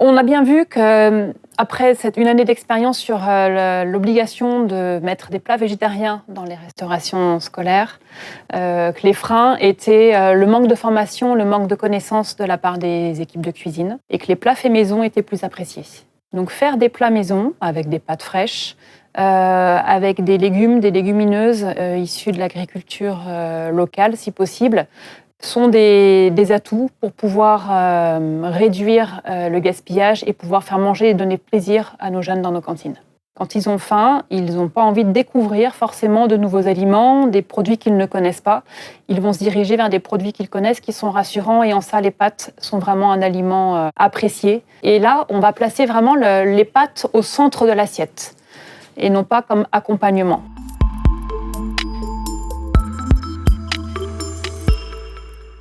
On a bien vu qu'après une année d'expérience sur l'obligation de mettre des plats végétariens dans les restaurations scolaires, que les freins étaient le manque de formation, le manque de connaissances de la part des équipes de cuisine, et que les plats faits maison étaient plus appréciés. Donc faire des plats maison avec des pâtes fraîches, avec des légumes, des légumineuses issues de l'agriculture locale si possible, sont des atouts pour pouvoir réduire le gaspillage et pouvoir faire manger et donner plaisir à nos jeunes dans nos cantines. Quand ils ont faim, ils n'ont pas envie de découvrir forcément de nouveaux aliments, des produits qu'ils ne connaissent pas. Ils vont se diriger vers des produits qu'ils connaissent, qui sont rassurants, et en ça, les pâtes sont vraiment un aliment apprécié. Et là, on va placer vraiment les pâtes au centre de l'assiette, et non pas comme accompagnement.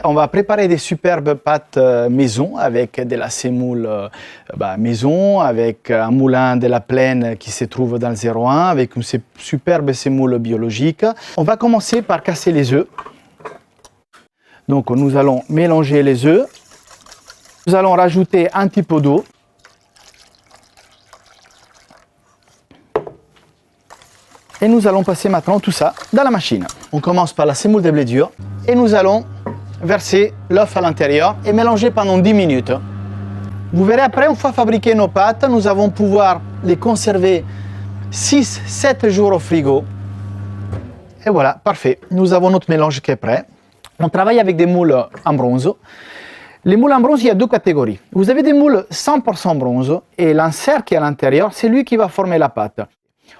On va préparer des superbes pâtes maison avec de la semoule maison, avec un moulin de la Plaine qui se trouve dans le 01, avec une superbe semoule biologique. On va commencer par casser les œufs. Donc nous allons mélanger les œufs. Nous allons rajouter un petit peu d'eau. Et nous allons passer maintenant tout ça dans la machine. On commence par la semoule de blé dur et nous allons verser l'œuf à l'intérieur et mélanger pendant 10 minutes. Vous verrez après, une fois fabriquées nos pâtes, nous allons pouvoir les conserver 6-7 jours au frigo. Et voilà, parfait. Nous avons notre mélange qui est prêt. On travaille avec des moules en bronze. Les moules en bronze, il y a deux catégories. Vous avez des moules 100% bronze et l'insert qui est à l'intérieur, c'est lui qui va former la pâte.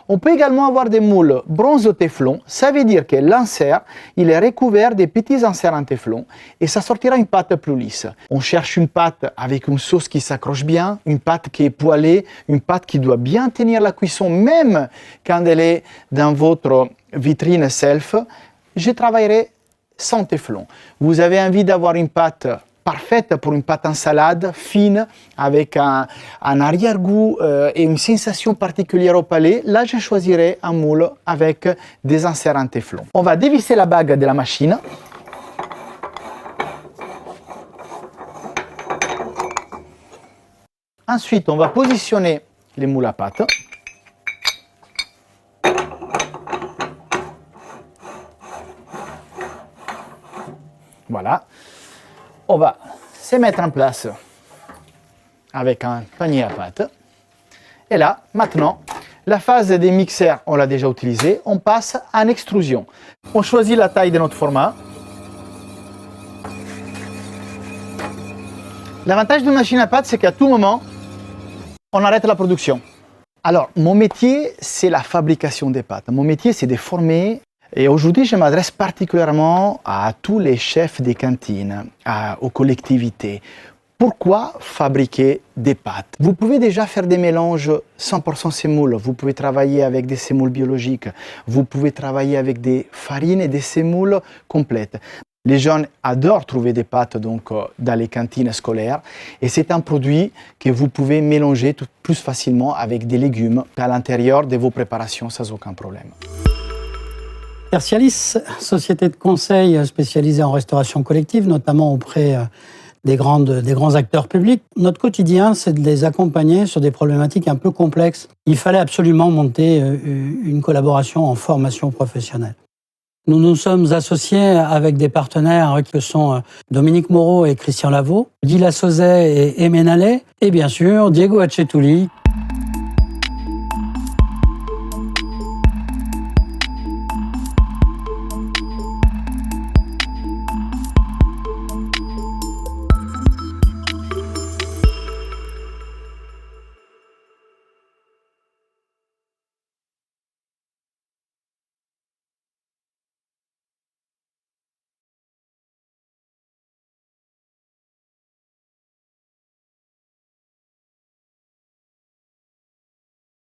On peut également avoir des moules bronze téflon. Ça veut dire que l'insert, il est recouvert des petits inserts en téflon et ça sortira une pâte plus lisse. On cherche une pâte avec une sauce qui s'accroche bien, une pâte qui est poêlée, une pâte qui doit bien tenir la cuisson, même quand elle est dans votre vitrine self. Je travaillerai sans téflon. Vous avez envie d'avoir une pâte parfaite pour une pâte en salade, fine, avec un arrière-goût et une sensation particulière au palais. Là, je choisirai un moule avec des inserts en téflon. On va dévisser la bague de la machine. Ensuite, on va positionner les moules à pâte. Voilà. On va se mettre en place avec un panier à pâte. Et là, maintenant, la phase des mixeurs, on l'a déjà utilisée. On passe en extrusion. On choisit la taille de notre format. L'avantage d'une machine à pâte, c'est qu'à tout moment, on arrête la production. Alors, mon métier, c'est la fabrication des pâtes. Mon métier, c'est de former. Et aujourd'hui, je m'adresse particulièrement à tous les chefs des cantines, aux collectivités. Pourquoi fabriquer des pâtes? Vous pouvez déjà faire des mélanges 100% semoule. Vous pouvez travailler avec des semoules biologiques. Vous pouvez travailler avec des farines et des semoules complètes. Les jeunes adorent trouver des pâtes dans les cantines scolaires. Et c'est un produit que vous pouvez mélanger plus facilement avec des légumes à l'intérieur de vos préparations sans aucun problème. Tertialis, société de conseil spécialisée en restauration collective, notamment auprès des grands acteurs publics. Notre quotidien, c'est de les accompagner sur des problématiques un peu complexes. Il fallait absolument monter une collaboration en formation professionnelle. Nous nous sommes associés avec des partenaires que sont Dominique Moreau et Christian Lavaux, Guy Lasauzet et Aimé Nallet, et bien sûr Diego Acetuli,